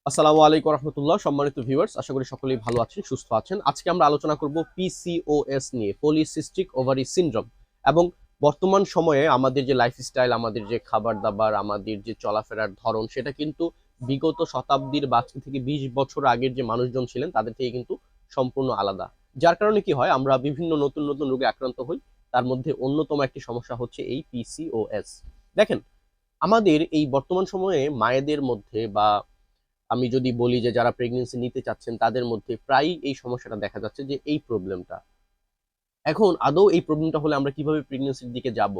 আসসালামু আলাইকুম রহমতুল্লাহ। সম্মানিত ভিউয়ার্স, আশা করি সকলেই ভালো আছেন, সুস্থ আছেন। আজকে আমরা আলোচনা করব পিসিওএস নিয়ে, পলিসিস্টিক ওভারি সিনড্রোম। এবং বর্তমান সময়ে আমাদের যে লাইফস্টাইল, আমাদের যে খাবার দাবার, আমাদের যে চলাফেরার ধরন, সেটা কিন্তু বিগত শতাব্দীর বা আজকে থেকে 20 বছর আগের যে মানুষজন ছিলেন তাদের থেকে কিন্তু সম্পূর্ণ আলাদা। যার কারণে কি হয়, আমরা বিভিন্ন নতুন নতুন রোগে আক্রান্ত হই। তার মধ্যে অন্যতম একটি সমস্যা হচ্ছে এই পিসিওএস। দেখেন, আমাদের এই বর্তমান সময়ে মায়েদের মধ্যে বা আমি যদি বলি যে যারা প্রেগনেন্সি নিতে চাচ্ছেন তাদের মধ্যে প্রায়ই এই সমস্যাটা দেখা যাচ্ছে, যে এই প্রবলেমটা। এখন আদৌ এই প্রবলেমটা হলে আমরা কিভাবে প্রেগনেন্সির দিকে যাব,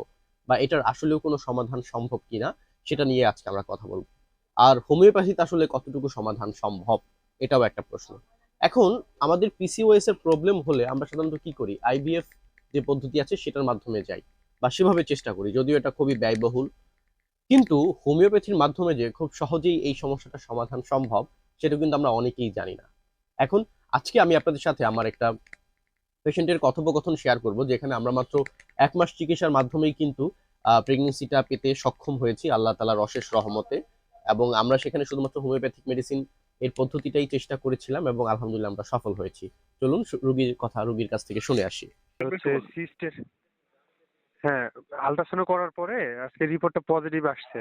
বা এটার আসলেও কোনো সমাধান সম্ভব কিনা, সেটা নিয়ে আজকে আমরা কথা বলবো। আর হোমিওপ্যাথিতে আসলে কতটুকু সমাধান সম্ভব, এটাও একটা প্রশ্ন। এখন আমাদের পিসিওএস এর প্রবলেম হলে আমরা সাধারণত কি করি, আইভিএফ যে পদ্ধতি আছে সেটার মাধ্যমে যাই, বা সেভাবে চেষ্টা করি, যদিও এটা খুবই ব্যয়বহুল। কিন্তু হোমিওপ্যাথির মাধ্যমে যে খুব সহজেই এই সমস্যাটার সমাধান সম্ভব, সেটা কিন্তু আমরা অনেকেই জানি না। এখন আজকে আমি আপনাদের সাথে আমার একটা পেশেন্টের কথোপকথন শেয়ার করব, যেখানে আমরা মাত্র 1 মাস চিকিৎসার মাধ্যমেই কিন্তু প্রেগনেন্সিটা পেতে সক্ষম হয়েছি আল্লাহ তাআলার অশেষ রহমতে। এবং আমরা সেখানে শুধুমাত্র হোমিওপ্যাথিক মেডিসিন এর পদ্ধতিটাই চেষ্টা করেছিলাম, এবং আলহামদুলিল্লাহ আমরা সফল হয়েছি। চলুন রোগীর কথা রোগীর কাছ থেকে শুনে আসি। হচ্ছে সিস্টের। হ্যাঁ, আল্ট্রাসাউন্ড করার পরে আজকে রিপোর্টটা পজিটিভ আসছে,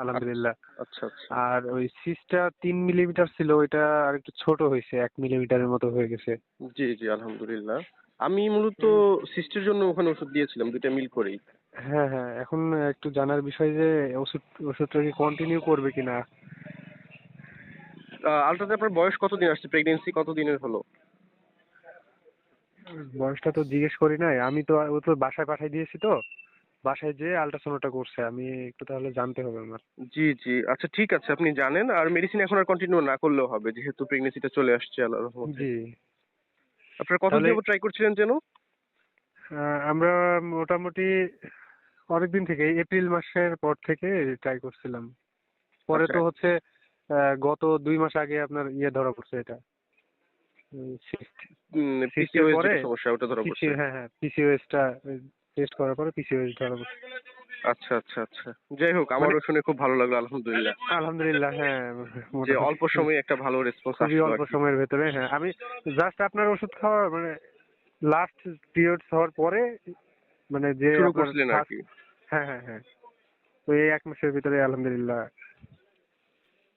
আলহামদুলিল্লাহ। আচ্ছা আচ্ছা। আর ওই সিস্টটা 3 মিলিমিটার ছিল, ওইটা আর একটু ছোট হয়েছে, 1 মিলিমিটারের মতো হয়ে গেছে। জি জি, আলহামদুলিল্লাহ। আমি মূলত উম, সিস্টের জন্য ওখানে ওষুধ দিয়েছিলাম, 2টা মিল করেই। হ্যাঁ হ্যাঁ, এখন একটু জানার বিষয় যে ওষুধটা কি কন্টিনিউ করবে কিনা। আলট্রাতে আপনার বয়স কতদিন আসছে, প্রেগনেন্সি কতদিনের হলো? বয়সটা তো জিজ্ঞেস করি নাই আমি, তো ও তো বাসায় পাঠাই দিয়েছি, তো বাসায় যেয়ে আল্ট্রাসাউন্ডটা করছে, আমি একটু তাহলে জানতে হবে আমার। জি জি, আচ্ছা ঠিক আছে, আপনি জানেন। আর মেডিসিন এখন আর কন্টিনিউ না করলেও হবে, যেহেতু প্রেগনেন্সিটা চলে আসছে আল্লাহর রহমতে। জি। আপনার কতদিন তাহলে যাবত ট্রাই করছিলেন যেন? আমরা মোটামুটি অনেকদিন থেকে, এপ্রিল মাসের পর থেকে ট্রাই করছিলাম। পরে আচ্ছা। তো হচ্ছে গত 2 মাস আগে আপনার ধরা পড়ছে এটা, সিস্টের পিসিওএস পরে। যেটা সমস্যা, ওটা ধরা পড়ছে। হ্যাঁ হ্যাঁ, পিসিওএস টা টেস্ট করার পরে পিসিওএস ধরা পড়ছে। আচ্ছা আচ্ছা আচ্ছা। যাই হোক, মানে আমারও শুনে খুব ভালো লাগলো, আলহামদুলিল্লাহ। আলহামদুলিল্লাহ, হ্যাঁ। যে মোটামুটি অল্প সময়ে একটা ভালো রেসপন্স খুবই আসলো অল্প আর কি। সময়ের ভেতরে, হ্যাঁ। আমি জাস্ট আপনার ওষুধ খাওয়া মানে লাস্ট পিরিয়ডস হওয়ার পরে, মানে যে শুরু আপনার করছিলেন আর ফার্স্ট। কি। হ্যাঁ হ্যাঁ হ্যাঁ, তো এই 1 মাসের ভিতরে আলহামদুলিল্লাহ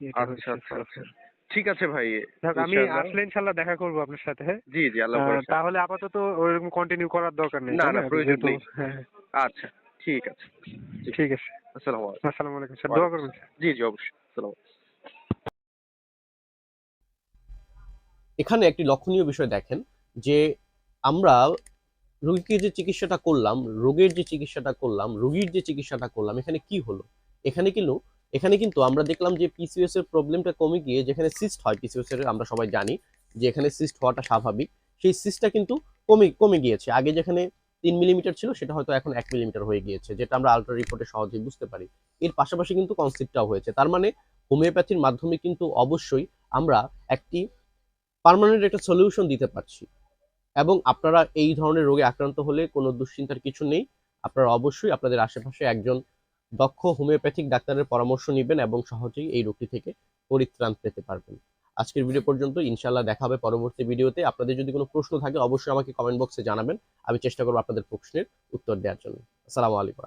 এটা আচ্ছা হয়েছে আচ্ছা আচ্ছা। ফলাফল। ঠিক আছে ভাই। যাক, আমি ইনশাআল্লাহ। আসলে ইনশাল্লাহ দেখা করবো আপনার সাথে, হ্যাঁ। জি জি, আল্লাহ ভরসা। তাহলে আপাতত ওইরকম কন্টিনিউ করার দরকার নেই, না তাই না, না, প্রয়োজন যেহেতু। নেই। হ্যাঁ হ্যাঁ, আচ্ছা, ঠিক আছে। জি। ঠিক আছে। আসসালামু আলাইকুম। আসসালামু আলাইকুম স্যার, দোয়া ওয়ালাইকুম করবেন আসসালাম। স্যার। জি জি, অবশ্যই। আসসালামু আলাইকুম। এখানে একটি লক্ষণীয় বিষয় দেখেন, যে আমরা রোগীকে যে চিকিৎসাটা করলাম, রোগের যে চিকিৎসাটা করলাম, রোগীর যে চিকিৎসাটা করলাম, এখানে কি হলো? এখানে কিন্তু এখানে কিন্তু আমরা দেখলাম যে পিসিওএস এর প্রবলেমটা কমে গিয়ে, যেখানে সিস্ট হয় পিসিওএস এর, আমরা সবাই জানি যে এখানে সিস্ট হওয়াটা স্বাভাবিক, সেই সিস্টটা কিন্তু কমে কমে গিয়েছে। আগে যেখানে 3 মিলিমিটার ছিল, সেটা হয়তো এখন 1 মিলিমিটার হয়ে গিয়েছে, যেটা আমরা আলট্রা রিপোর্টে সহজেই বুঝতে পারি। এর পাশাপাশি কিন্তু কনসিভটাও হয়েছে। তার মানে হোমিওপ্যাথির মাধ্যমে কিন্তু অবশ্যই আমরা একটি পার্মানেন্ট একটা সলিউশন দিতে পারছি। এবং আপনারা এই ধরনের রোগে আক্রান্ত হলে কোনো দুশ্চিন্তার কিছু নেই। আপনারা অবশ্যই আপনাদের আশেপাশে একজন দক্ষ হোমিওপ্যাথিক ডাক্তারের পরামর্শ নিবেন, এবং সহজেই এই রোগটি থেকে পরিত্রাণ পেতে পারবেন। আজকের ভিডিও পর্যন্ত, ইনশাআল্লাহ দেখা হবে পরবর্তী ভিডিওতে। আপনাদের যদি কোনো প্রশ্ন থাকে অবশ্যই আমাকে কমেন্ট বক্সে জানাবেন। আমি চেষ্টা করব আপনাদের প্রশ্নের উত্তর দেওয়ার জন্য। আসসালামু আলাইকুম।